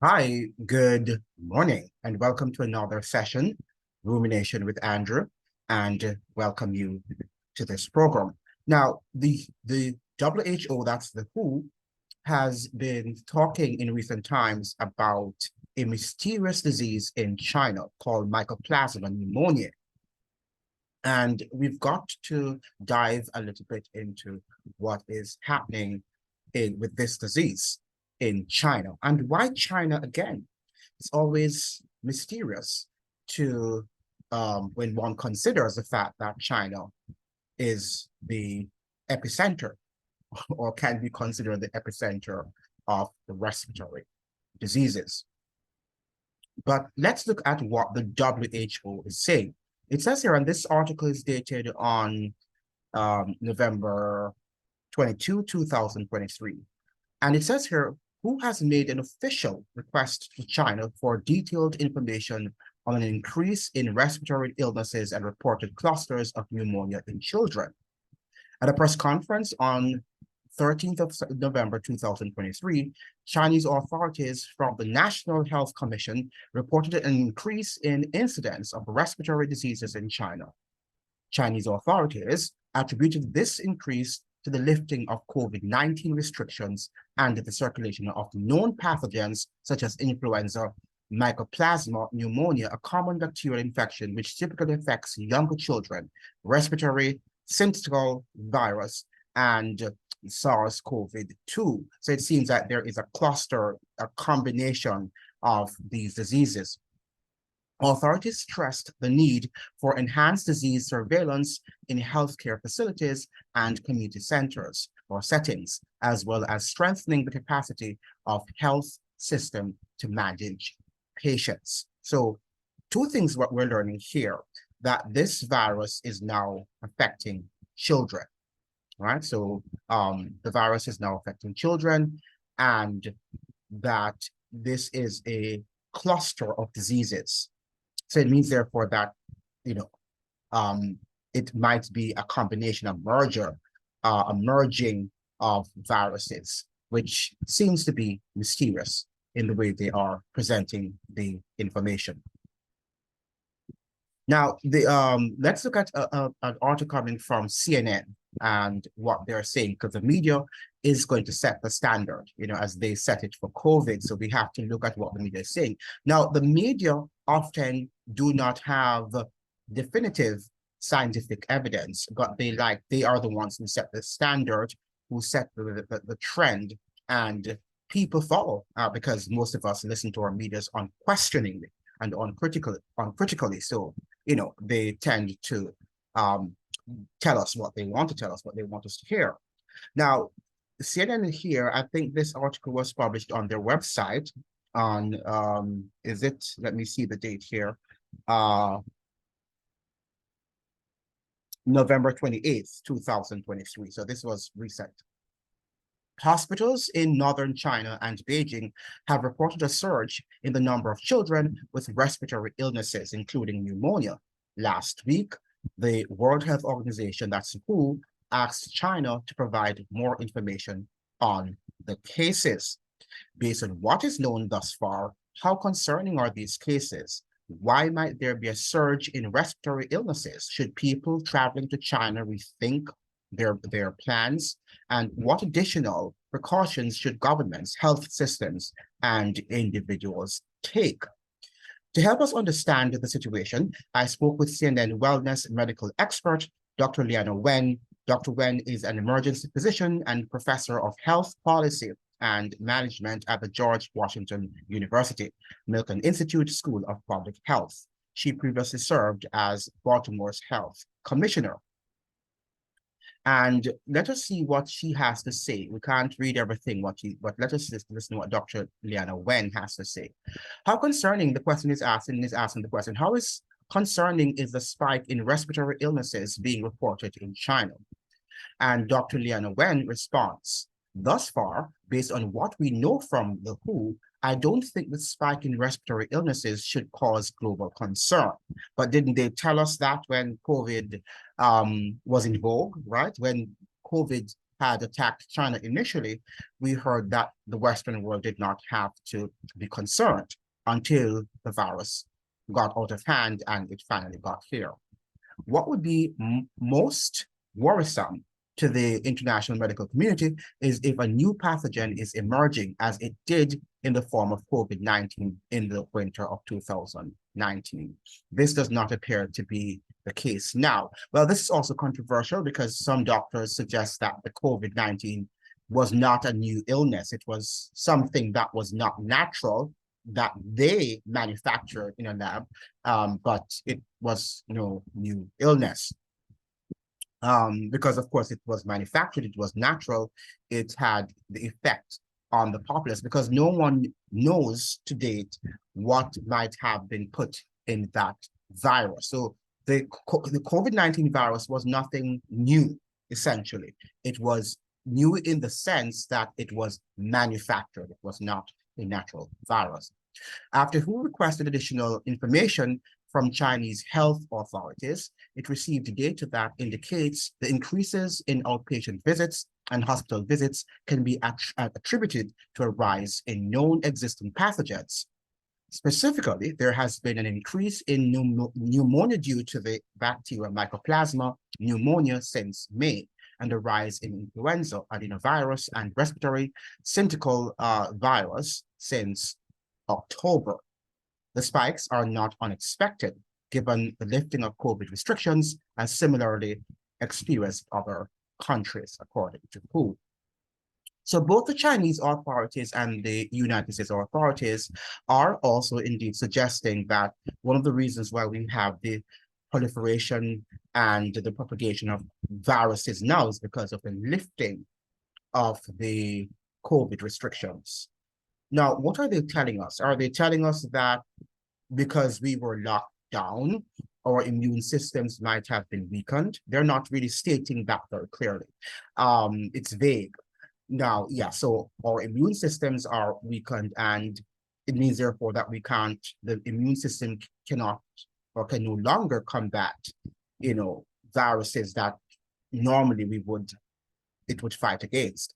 Hi, good morning, and welcome to another session, Rumination with Andrew, and welcome you to this program. Now, the WHO, that's the WHO, has been talking in recent times about a mysterious disease in China called Mycoplasma pneumonia. And we've got to dive a little bit into what is happening with this disease in China. And why China again? It's always mysterious to when one considers the fact that China is the epicenter or can be considered the epicenter of the respiratory diseases. But let's look at what the WHO is saying. It says here, and this article is dated on November 22, 2023. And it says here, who has made an official request to China for detailed information on an increase in respiratory illnesses and reported clusters of pneumonia in children. At a press conference on 13th of November 2023, Chinese authorities from the National Health Commission reported an increase in incidence of respiratory diseases in China. Chinese authorities attributed this increase to the lifting of COVID-19 restrictions and the circulation of known pathogens such as influenza, mycoplasma pneumonia, a common bacterial infection which typically affects younger children, respiratory syncytial virus, and SARS-CoV-2. So it seems that there is a cluster, a combination of these diseases. Authorities stressed the need for enhanced disease surveillance in healthcare facilities and community centers or settings, as well as strengthening the capacity of health system to manage patients. So two things what we're learning here, that this virus is now affecting children, right? So the virus is now affecting children, and that this is a cluster of diseases. So it means, therefore, that, it might be a combination, a merging of viruses, which seems to be mysterious in the way they are presenting the information. Now, let's look at an article coming from CNN and what they're saying, because the media is going to set the standard, as they set it for COVID. So we have to look at what the media is saying. Now, the media often do not have definitive scientific evidence, but they are the ones who set the standard, who set the trend, and people follow because most of us listen to our medias unquestioningly and uncritically. So, they tend to tell us what they want to tell us, what they want us to hear. Now, CNN here, I think this article was published on their website on, let me see the date here, November 28th, 2023. So this was recent. Hospitals in northern China and Beijing have reported a surge in the number of children with respiratory illnesses, including pneumonia. Last week, the World Health Organization, that's WHO, asked China to provide more information on the cases. Based on what is known thus far, how concerning are these cases? Why might there be a surge in respiratory illnesses? Should people traveling to China rethink their plans? And what additional precautions should governments, health systems, and individuals take? To help us understand the situation, I spoke with CNN wellness medical expert, Dr. Liana Wen. Dr. Wen is an emergency physician and professor of health policy and management at the George Washington University Milken Institute School of Public Health. She previously served as Baltimore's health commissioner. And let us see what she has to say. We can't read everything, but let us listen to what Dr. Liana Wen has to say. How concerning, the question is asking the question, how concerning is the spike in respiratory illnesses being reported in China? And Dr. Liana Wen responds, thus far, based on what we know from the WHO, I don't think the spike in respiratory illnesses should cause global concern. But didn't they tell us that when COVID was in vogue, right? When COVID had attacked China initially, we heard that the Western world did not have to be concerned until the virus got out of hand and it finally got here. What would be most worrisome to the international medical community is if a new pathogen is emerging, as it did in the form of COVID-19 in the winter of 2019. This does not appear to be the case now. Well, this is also controversial because some doctors suggest that the COVID-19 was not a new illness. It was something that was not natural, that they manufactured in a lab, but it was no new illness. Because of course it was manufactured, it was natural, it had the effect on the populace because no one knows to date what might have been put in that virus. So the COVID-19 virus was nothing new, essentially. It was new in the sense that it was manufactured. It was not a natural virus. After WHO requested additional information from Chinese health authorities, it received data that indicates the increases in outpatient visits and hospital visits can be attributed to a rise in known existing pathogens. Specifically, there has been an increase in pneumonia due to the bacterial Mycoplasma pneumonia since May, and a rise in influenza, adenovirus, and respiratory syncytial virus since October. The spikes are not unexpected, given the lifting of COVID restrictions, as similarly experienced other countries, according to WHO. So both the Chinese authorities and the United States authorities are also indeed suggesting that one of the reasons why we have the proliferation and the propagation of viruses now is because of the lifting of the COVID restrictions. Now, what are they telling us? Are they telling us that because we were locked down, our immune systems might have been weakened? They're not really stating that very clearly. It's vague. Now, yeah, so our immune systems are weakened, and it means therefore that the immune system cannot or can no longer combat, viruses that normally it would fight against.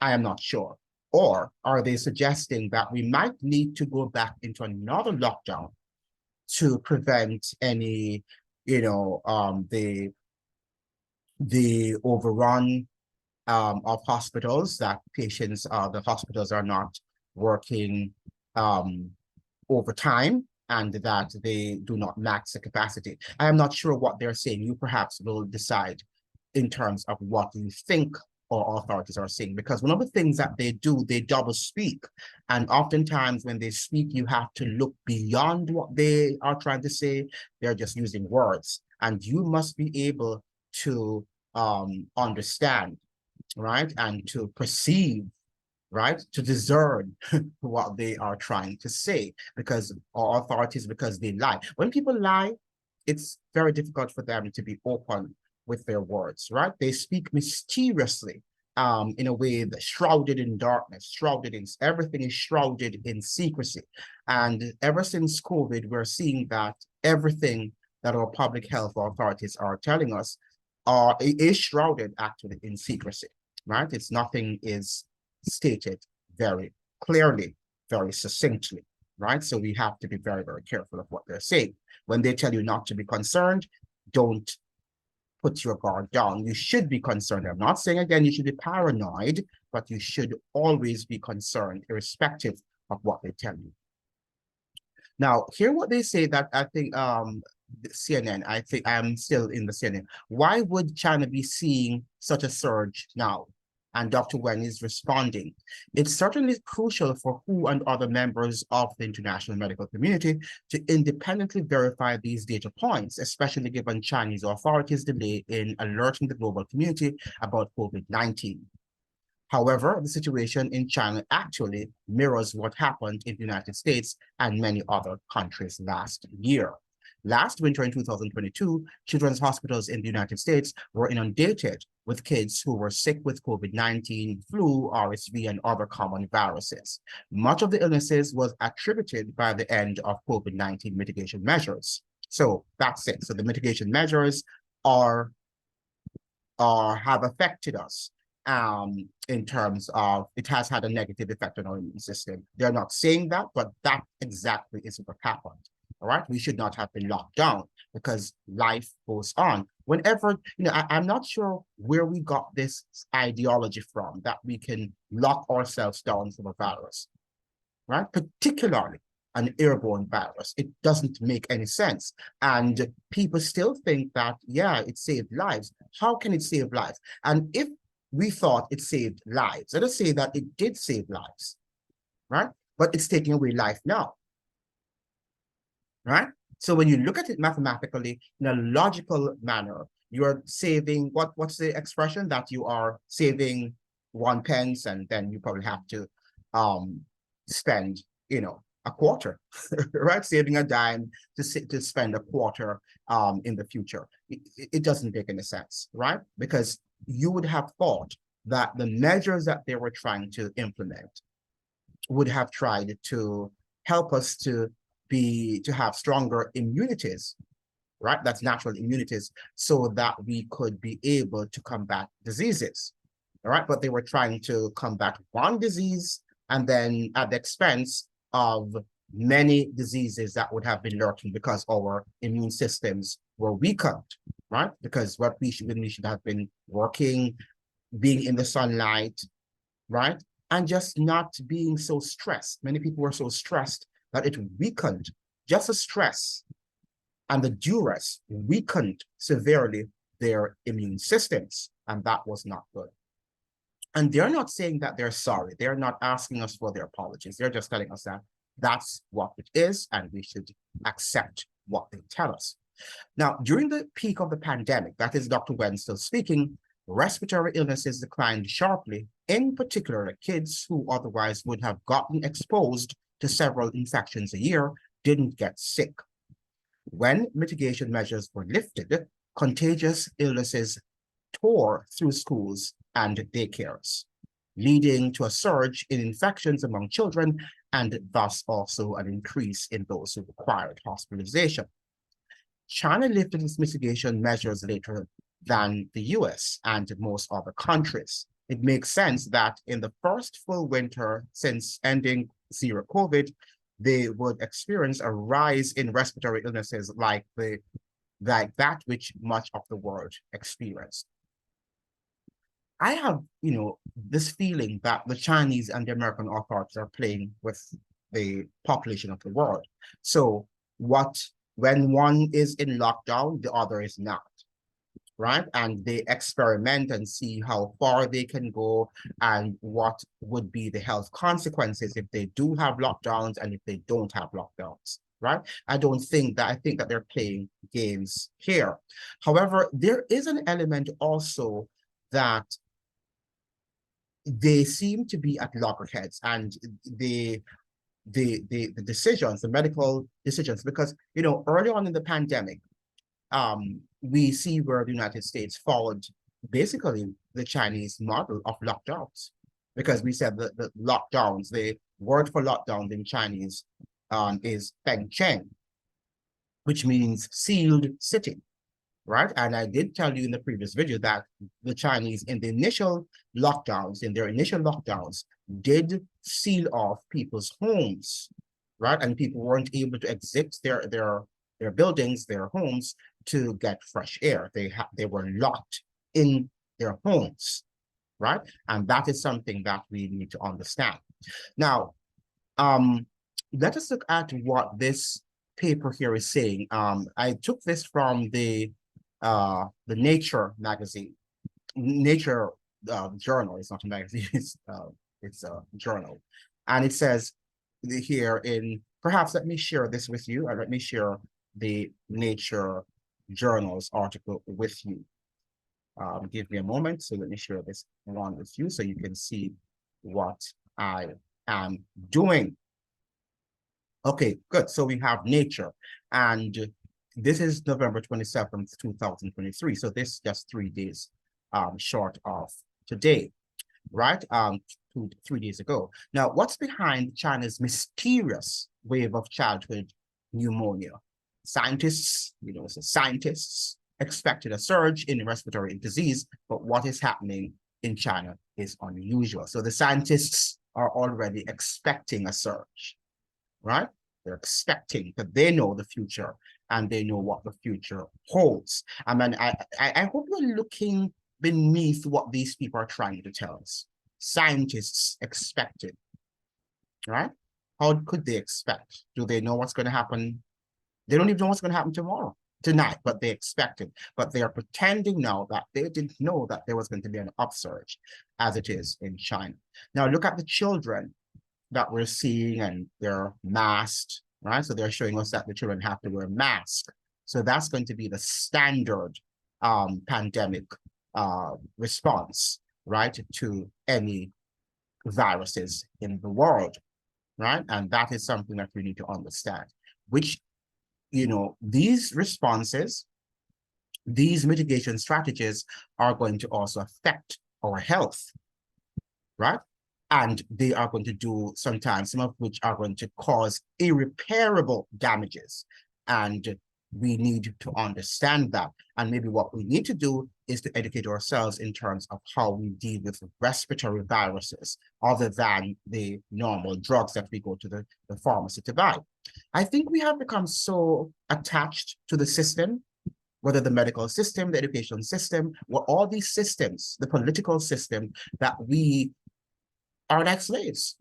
I am not sure. Or are they suggesting that we might need to go back into another lockdown to prevent any, the overrun of hospitals, that the hospitals are not working overtime and that they do not max the capacity. I am not sure what they're saying. You perhaps will decide in terms of what you think our authorities are saying, because one of the things that they do, they double speak. And oftentimes when they speak, you have to look beyond what they are trying to say. They're just using words. And you must be able to understand, right? And to perceive, right? To discern what they are trying to say, because our authorities, because they lie. When people lie, it's very difficult for them to be open with their words, right? They speak mysteriously in a way that's shrouded in darkness, everything is shrouded in secrecy. And ever since COVID, we're seeing that everything that our public health authorities are telling us is shrouded actually in secrecy, right? Nothing is stated very clearly, very succinctly, right? So we have to be very, very careful of what they're saying. When they tell you not to be concerned, don't put your guard down. You should be concerned. I'm not saying again you should be paranoid, but you should always be concerned, irrespective of what they tell you. Now, hear what they say that I think CNN, I think I'm still in the CNN. Why would China be seeing such a surge now? And Dr. Wen is responding. It's certainly crucial for WHO and other members of the international medical community to independently verify these data points, especially given Chinese authorities' delay in alerting the global community about COVID-19. However, the situation in China actually mirrors what happened in the United States and many other countries last year. Last winter in 2022, children's hospitals in the United States were inundated with kids who were sick with COVID-19, flu, RSV, and other common viruses. Much of the illnesses was attributed by the end of COVID-19 mitigation measures. So that's it. So the mitigation measures have affected us. in terms of it has had a negative effect on our immune system. They're not saying that, but that exactly is what happened. All right, we should not have been locked down because life goes on. Whenever, I'm not sure where we got this ideology from that we can lock ourselves down from a virus, right? Particularly an airborne virus. It doesn't make any sense. And people still think that, yeah, it saved lives. How can it save lives? And if we thought it saved lives, let us say that it did save lives, right? But it's taking away life now, right? So when you look at it mathematically in a logical manner, you're saving what's the expression that you are saving 1 pence, and then you probably have to spend, a quarter, right? Saving a dime to spend a quarter in the future. It doesn't make any sense, right? Because you would have thought that the measures that they were trying to implement would have tried to help us to have stronger immunities, right? That's natural immunities, so that we could be able to combat diseases, all right? But they were trying to combat one disease and then at the expense of many diseases that would have been lurking because our immune systems were weakened, right? Because what we should have been working, being in the sunlight, right? And just not being so stressed. Many people were so stressed that it weakened, just the stress and the duress weakened severely their immune systems, and that was not good. And they're not saying that they're sorry. They're not asking us for their apologies. They're just telling us that that's what it is, and we should accept what they tell us. Now, during the peak of the pandemic, that is Dr. Wen still speaking, respiratory illnesses declined sharply, in particular, kids who otherwise would have gotten exposed to several infections a year didn't get sick. When mitigation measures were lifted, contagious illnesses tore through schools and daycares, leading to a surge in infections among children and thus also an increase in those who required hospitalization. China lifted its mitigation measures later than the US and most other countries. It makes sense that in the first full winter since ending zero COVID, they would experience a rise in respiratory illnesses like that which much of the world experienced. I have, this feeling that the Chinese and the American authorities are playing with the population of the world. So when one is in lockdown, the other is not, right? And they experiment and see how far they can go and what would be the health consequences if they do have lockdowns and if they don't have lockdowns, right? I think that they're playing games here. However, there is an element also that they seem to be at loggerheads, and the decisions, the medical decisions, because early on in the pandemic, we see where the United States followed basically the Chinese model of lockdowns, because we said that the lockdowns, the word for lockdown in Chinese is Feng Cheng, which means sealed city, right? And I did tell you in the previous video that the Chinese in their initial lockdowns, did seal off people's homes, right? And people weren't able to exit their buildings, their homes, to get fresh air. They were locked in their homes, right? And that is something that we need to understand. Now, let us look at what this paper here is saying. I took this from the Nature magazine, Nature journal. It's not a magazine, it's a journal. And it says here perhaps let me share this with you, and let me share the Nature journal's article with you. Give me a moment. So let me share this one with you so you can see what I am doing. Okay, good. So we have Nature, and this is November 27th, 2023. So this is just 3 days short of today, right? 3 days ago. Now, what's behind China's mysterious wave of childhood pneumonia? Scientists expected a surge in respiratory disease, but what is happening in China is unusual. So the scientists are already expecting a surge, right? They're expecting that they know the future and they know what the future holds. I mean, I hope we're looking beneath what these people are trying to tell us. Scientists expected, right? How could they expect? Do they know what's going to happen? They don't even know what's going to happen tonight, but they expect it. But they are pretending now that they didn't know that there was going to be an upsurge as it is in China. Now look at the children that we're seeing, and they're masked, right? So they're showing us that the children have to wear masks. So that's going to be the standard pandemic response, right, to any viruses in the world, right? And that is something that we need to understand, which, you know, these responses, these mitigation strategies are going to also affect our health, right? And they are going to do sometimes, some of which are going to cause irreparable damages. And we need to understand that. And maybe what we need to do is to educate ourselves in terms of how we deal with respiratory viruses, other than the normal drugs that we go to the pharmacy to buy. I think we have become so attached to the system, whether the medical system, the education system, or all these systems, the political system, that we are like slaves,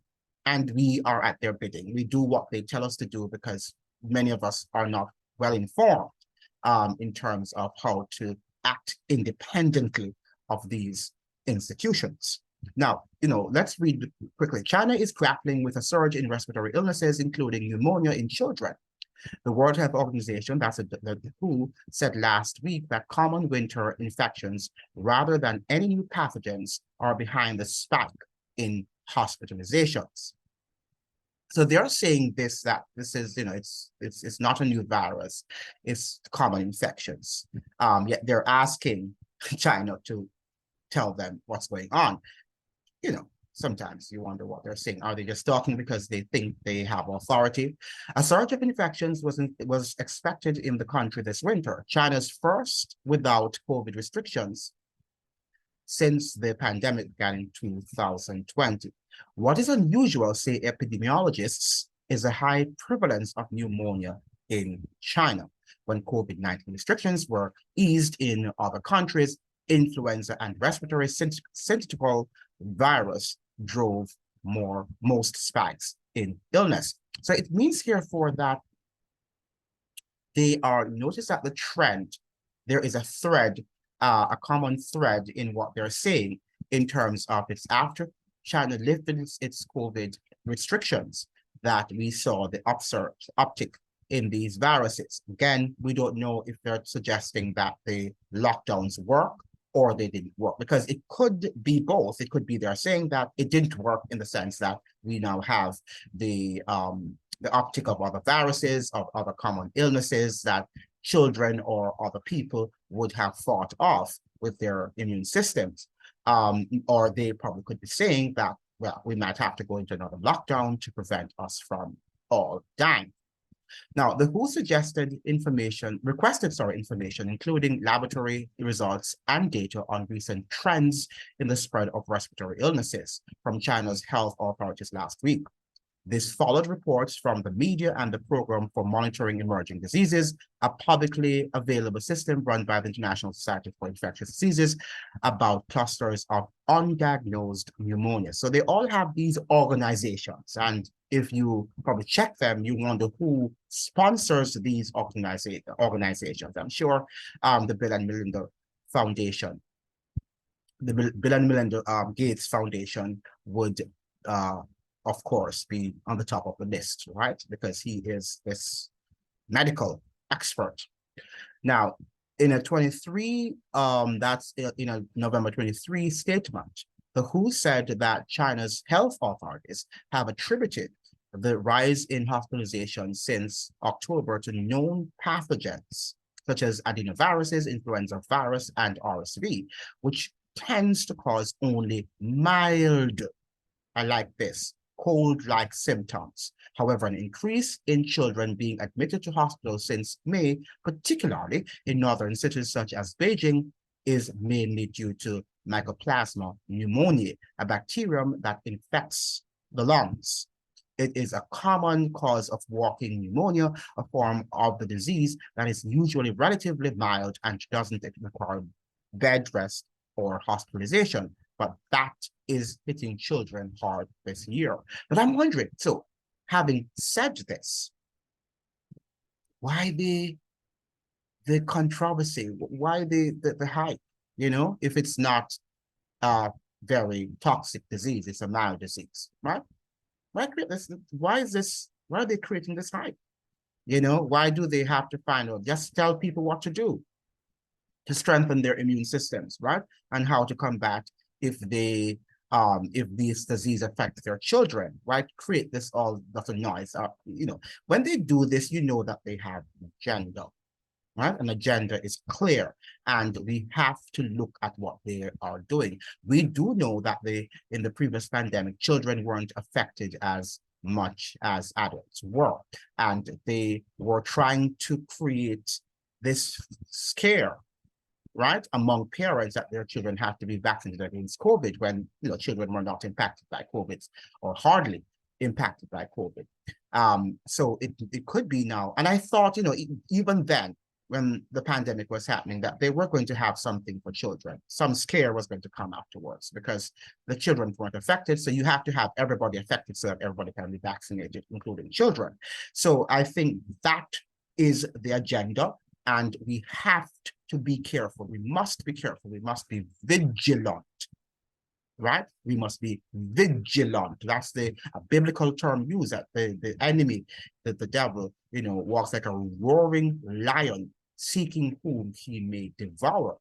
and we are at their bidding. We do what they tell us to do because many of us are not well informed in terms of how to act independently of these institutions. Now, you know, let's read quickly. China is grappling with a surge in respiratory illnesses, including pneumonia in children. The World Health Organization, that's the WHO, said last week that common winter infections, rather than any new pathogens, are behind the spike in hospitalizations. So they're saying this, that this is, you know, it's not a new virus, it's common infections. Yet they're asking China to tell them what's going on. You know, sometimes you wonder what they're saying. Are they just talking because they think they have authority? A surge of infections was expected in the country this winter, China's first without COVID restrictions since the pandemic began in 2020. What is unusual, say epidemiologists, is a high prevalence of pneumonia in China. When COVID-19 restrictions were eased in other countries, influenza and respiratory syncytial virus drove most spikes in illness. So it means here for that they are, notice that the trend, there is a thread, a common thread in what they're saying in terms of it's after China lifted its COVID restrictions that we saw the uptick in these viruses. Again, we don't know if they're suggesting that the lockdowns work or they didn't work, because it could be both. It could be they're saying that it didn't work in the sense that we now have the uptick of other viruses, of other common illnesses that children or other people would have fought off with their immune systems. Or they probably could be saying that, well, we might have to go into another lockdown to prevent us from all dying. Now, the WHO requested information, including laboratory results and data on recent trends in the spread of respiratory illnesses from China's health authorities last week. This followed reports from the media and the Program for Monitoring Emerging Diseases, a publicly available system run by the International Society for Infectious Diseases, about clusters of undiagnosed pneumonia. So they all have these organizations, and if you probably check them, you wonder who sponsors these organizations. I'm sure the Bill and Melinda Foundation, the Bill and Melinda Gates Foundation would of course, be on the top of the list, right? Because he is this medical expert. Now, in a 23, that's in a November 23 statement, the WHO said that China's health authorities have attributed the rise in hospitalization since October to known pathogens, such as adenoviruses, influenza virus, and RSV, which tends to cause only mild, I like this, cold-like symptoms. However, an increase in children being admitted to hospitals since May, particularly in northern cities such as Beijing, is mainly due to Mycoplasma pneumoniae, a bacterium that infects the lungs. It is a common cause of walking pneumonia, a form of the disease that is usually relatively mild and doesn't require bed rest or hospitalization. But that is hitting children hard this year. But I'm wondering, so having said this, why the controversy? Why the hype? You know, if it's not a very toxic disease, it's a mild disease, right? Why create this? Why is this? Why are they creating this hype? You know, why do they have to find out? Just tell people what to do to strengthen their immune systems, right? And how to combat if these disease affect their children, right? Create this all lot of noise. You know, when they do this, you know that they have an agenda, right? An agenda is clear, and we have to look at what they are doing. We do know that in the previous pandemic, children weren't affected as much as adults were, and they were trying to create this scare, right, among parents that their children have to be vaccinated against COVID when, you know, children were not impacted by COVID or hardly impacted by COVID. So it could be now. And I thought, you know, even then, when the pandemic was happening, that they were going to have something for children. Some scare was going to come afterwards because the children weren't affected. So you have to have everybody affected so that everybody can be vaccinated, including children. So I think that is the agenda. And we have to be careful. We must be careful. We must be vigilant, right? We must be vigilant. That's a biblical term used, that the enemy, that the devil, you know, walks like a roaring lion, seeking whom he may devour.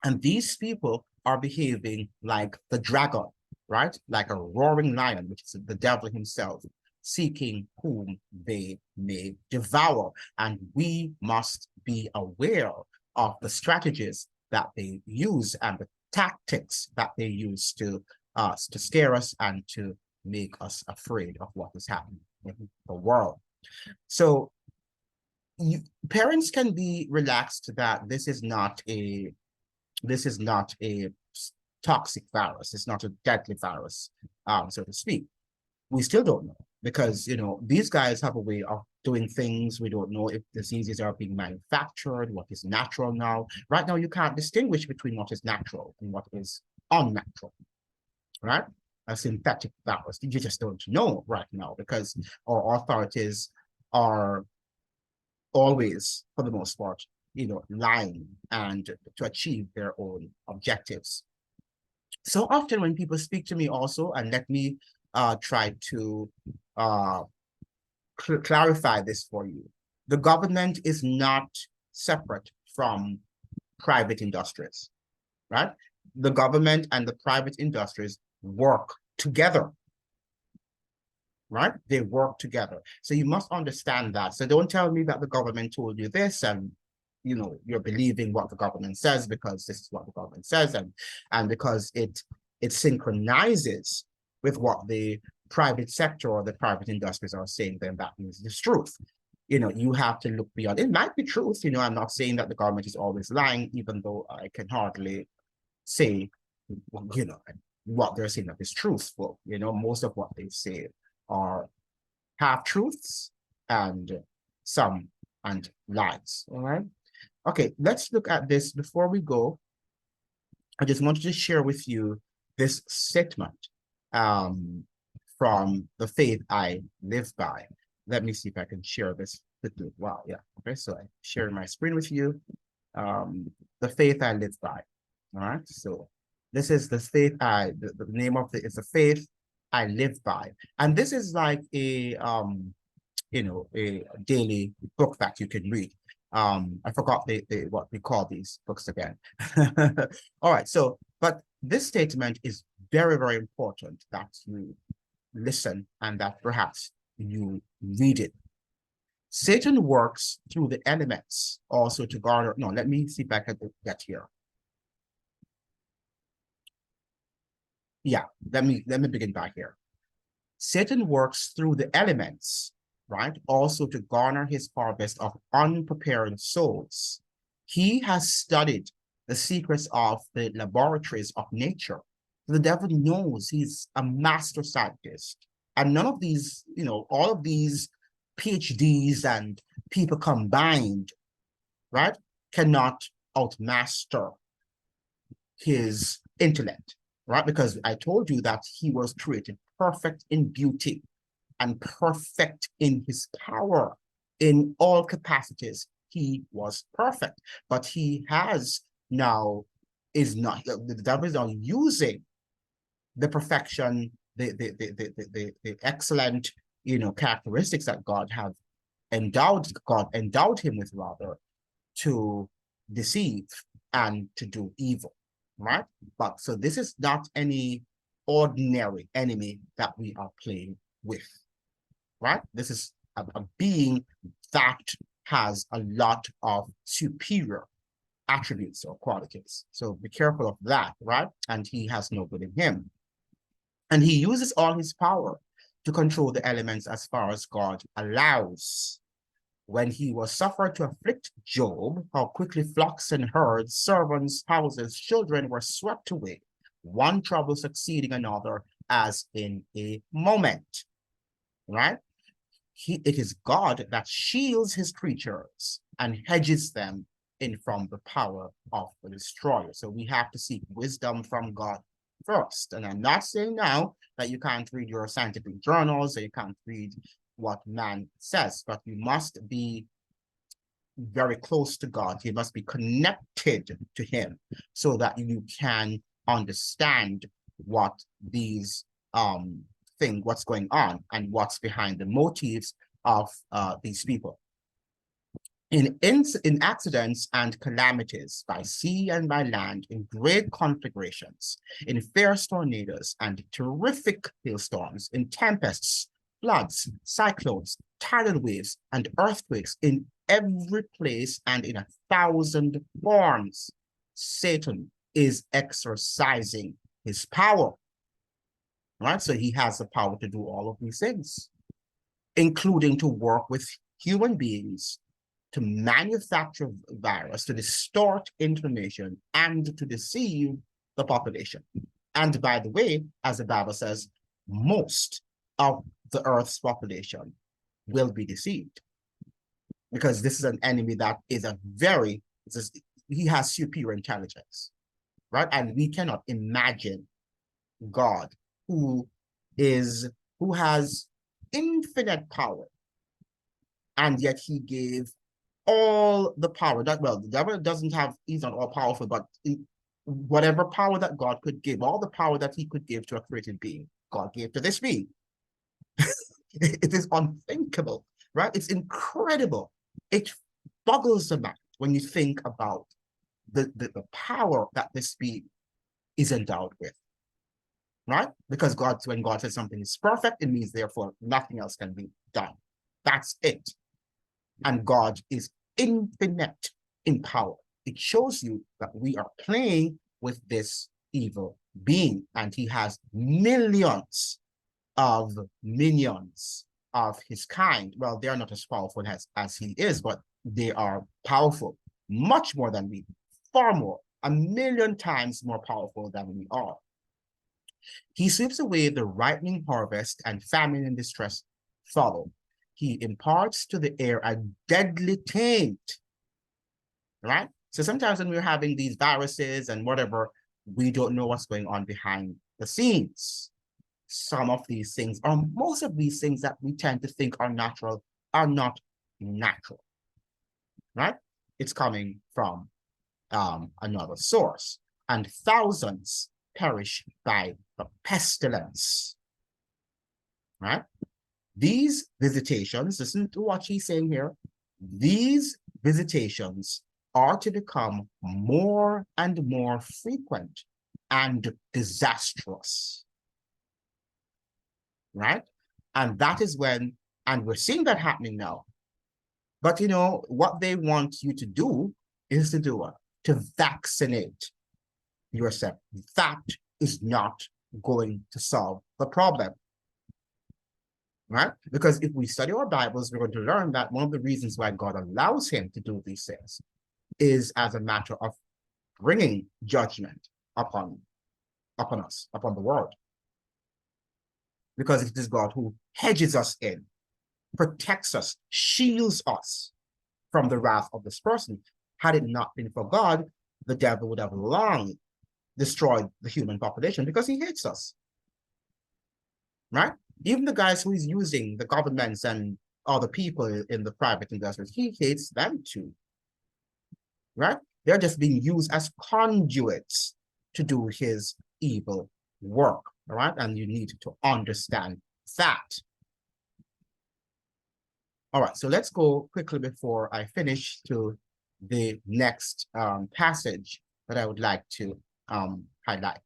And these people are behaving like the dragon, right? Like a roaring lion, which is the devil himself, seeking whom they may devour. And we must be aware of the strategies that they use and the tactics that they use to scare us and to make us afraid of what is happening in the world. So parents can be relaxed that this is not a toxic virus. It's not a deadly virus, so to speak. We still don't know, because, you know, these guys have a way of doing things. We don't know if diseases are being manufactured, what is natural now. Right now, you can't distinguish between what is natural and what is unnatural, right? A synthetic virus, you just don't know right now, because our authorities are always, for the most part, you know, lying and to achieve their own objectives. So often when people speak to me also, and let me try to clarify this for you. The government is not separate from private industries, right? The government and the private industries work together, right? They work together. So you must understand that. So don't tell me that the government told you this and, you know, you're believing what the government says because this is what the government says, and because it synchronizes with what the private sector or the private industries are saying, then that means it's truth. You know, you have to look beyond. It might be truth. You know, I'm not saying that the government is always lying, even though I can hardly say, you know, what they're saying that is truthful. You know, most of what they say are half truths and lies. All right. Okay, let's look at this. Before we go, I just wanted to share with you this statement from the faith I live by. Let me see if I can share this with you. Wow, yeah. Okay, so I'm sharing my screen with you. The faith I live by. All right, so this is the faith the name of it's a faith I live by. And this is like a you know, a daily book that you can read. I forgot what we call these books again. All right, so, but this statement is very, very important that you listen and that perhaps you read it. Satan works through the elements also to garner. No, let me see if I can get here. Yeah, let me begin back here. Satan works through the elements, right? Also to garner his harvest of unprepared souls. He has studied the secrets of the laboratories of nature. The devil knows he's a master scientist. And none of these, all of these PhDs and people combined, right, cannot outmaster his intellect, right? Because I told you that he was created perfect in beauty and perfect in his power in all capacities. He was perfect, but he has now the devil is now using the perfection, the excellent, characteristics that God endowed him with, rather, to deceive and to do evil, right? But so this is not any ordinary enemy that we are playing with, right? This is a being that has a lot of superior attributes or qualities. So be careful of that, right? And he has no good in him. And he uses all his power to control the elements as far as God allows. When he was suffered to afflict Job, how quickly flocks and herds, servants, houses, children were swept away, one trouble succeeding another as in a moment, right? It is God that shields his creatures and hedges them in from the power of the destroyer. So we have to seek wisdom from God first. And I'm not saying now that you can't read your scientific journals or you can't read what man says, but you must be very close to God. You must be connected to him so that you can understand what these what's going on and what's behind the motives of these people. In accidents and calamities by sea and by land, in great conflagrations, in fierce tornadoes and terrific hailstorms, in tempests, floods, cyclones, tidal waves, and earthquakes, in every place and in 1,000 forms, Satan is exercising his power, right? So he has the power to do all of these things, including to work with human beings, to manufacture virus, to distort information, and to deceive the population. And by the way, as the Bible says, most of the earth's population will be deceived, because this is an enemy that is he has superior intelligence, right? And we cannot imagine God who has infinite power, and yet he gave all the power that, well, the devil doesn't have, he's not all powerful, but whatever power that God could give, all the power that he could give to a created being, God gave to this being. It is unthinkable, right? It's incredible. It boggles the mind when you think about the power that this being is endowed with, right? Because when God says something is perfect, it means therefore nothing else can be done. That's it. And God is infinite in power. It shows you that we are playing with this evil being, and he has millions of minions of his kind. Well, they're not as powerful as he is, but they are powerful, much more than we, far more, 1,000,000 times more powerful than we are. He sweeps away the ripening harvest, and famine and distress follow. He imparts to the air a deadly taint, right? So sometimes when we're having these viruses and whatever, we don't know what's going on behind the scenes. Some of these things, or most of these things that we tend to think are natural, are not natural, right? It's coming from another source. And thousands perish by the pestilence, right? These visitations, listen to what she's saying here, these visitations are to become more and more frequent and disastrous, right? And that is when, and we're seeing that happening now. But what they want you to do is to vaccinate yourself. That is not going to solve the problem, right? Because if we study our Bibles, we're going to learn that one of the reasons why God allows him to do these things is as a matter of bringing judgment upon us, upon the world. Because it is God who hedges us in, protects us, shields us from the wrath of this person. Had it not been for God, the devil would have long destroyed the human population because he hates us. Right? Even the guys who is using the governments and other people in the private industries, he hates them too. Right? They're just being used as conduits to do his evil work. All right? And you need to understand that. All right, so let's go quickly before I finish to the next passage that I would like to highlight.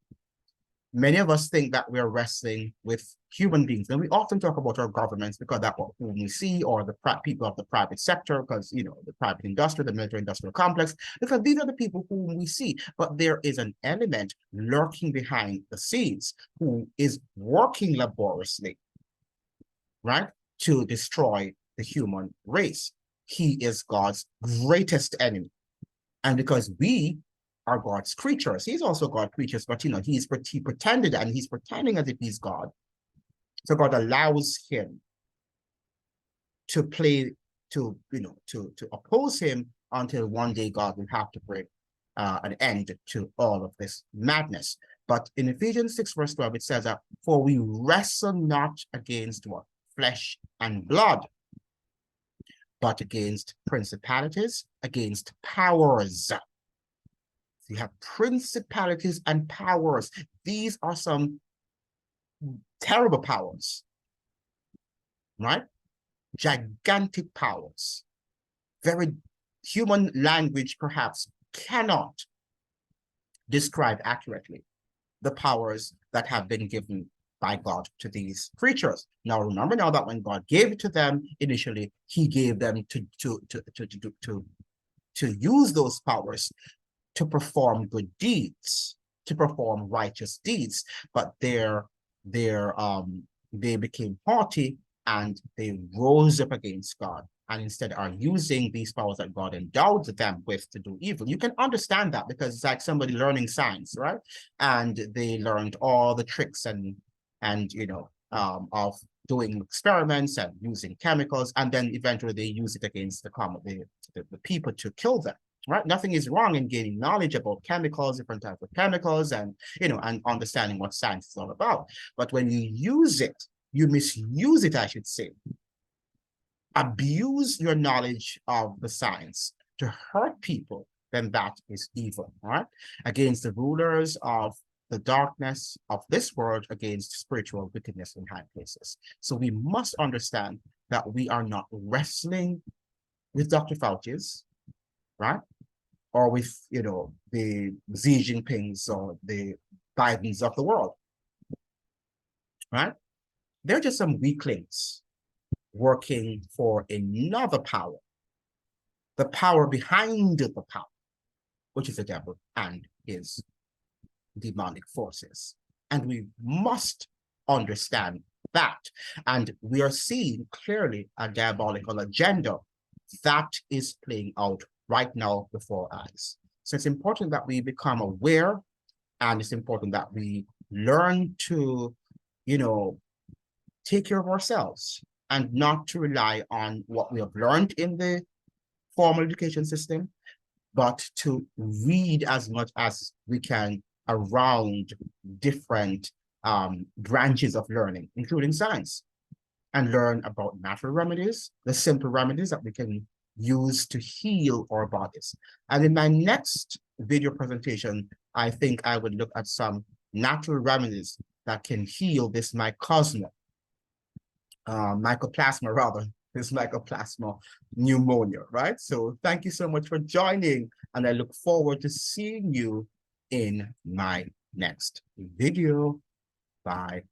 Many of us think that we're wrestling with human beings, and we often talk about our governments because that's what we see, or the people of the private sector, because, you know, the private industry, the military industrial complex, because these are the people whom we see. But there is an element lurking behind the scenes who is working laboriously, right, to destroy the human race. He is God's greatest enemy. And because we are God's creatures, he's also God's creatures, but, you know, he pretended, and he's pretending as if he's God. So God allows him to play, to oppose him until one day God will have to bring an end to all of this madness. But in Ephesians 6 verse 12, it says that, for we wrestle not against what? Flesh and blood, but against principalities, against powers. So you have principalities and powers. These are some terrible powers, right? Gigantic powers. Very human language perhaps cannot describe accurately the powers that have been given by God to these creatures. Now, remember now that when God gave it to them initially, he gave them to use those powers to perform good deeds, to perform righteous deeds. But they became haughty and they rose up against God, and instead are using these powers that God endowed them with to do evil. You can understand that because it's like somebody learning science, right? And they learned all the tricks and of doing experiments and using chemicals, and then eventually they use it against the people to kill them. Right? Nothing is wrong in gaining knowledge about chemicals, different types of chemicals, and and understanding what science is all about. But when you use it, you misuse it, I should say. Abuse your knowledge of the science to hurt people, then that is evil. All right? Against the rulers of the darkness of this world, against spiritual wickedness in high places. So we must understand that we are not wrestling with Dr. Fauci's, right? Or with, the Xi Jinping's or the Bidens of the world, right? They're just some weaklings working for another power, the power behind the power, which is the devil and his demonic forces. And we must understand that. And we are seeing clearly a diabolical agenda that is playing out right now before our eyes. So it's important that we become aware, and it's important that we learn to, take care of ourselves and not to rely on what we have learned in the formal education system, but to read as much as we can around different branches of learning, including science, and learn about natural remedies, the simple remedies that we can use to heal our bodies. And in my next video presentation, I think I would look at some natural remedies that can heal this mycoplasma pneumonia, right? So thank you so much for joining, and I look forward to seeing you in my next video. Bye.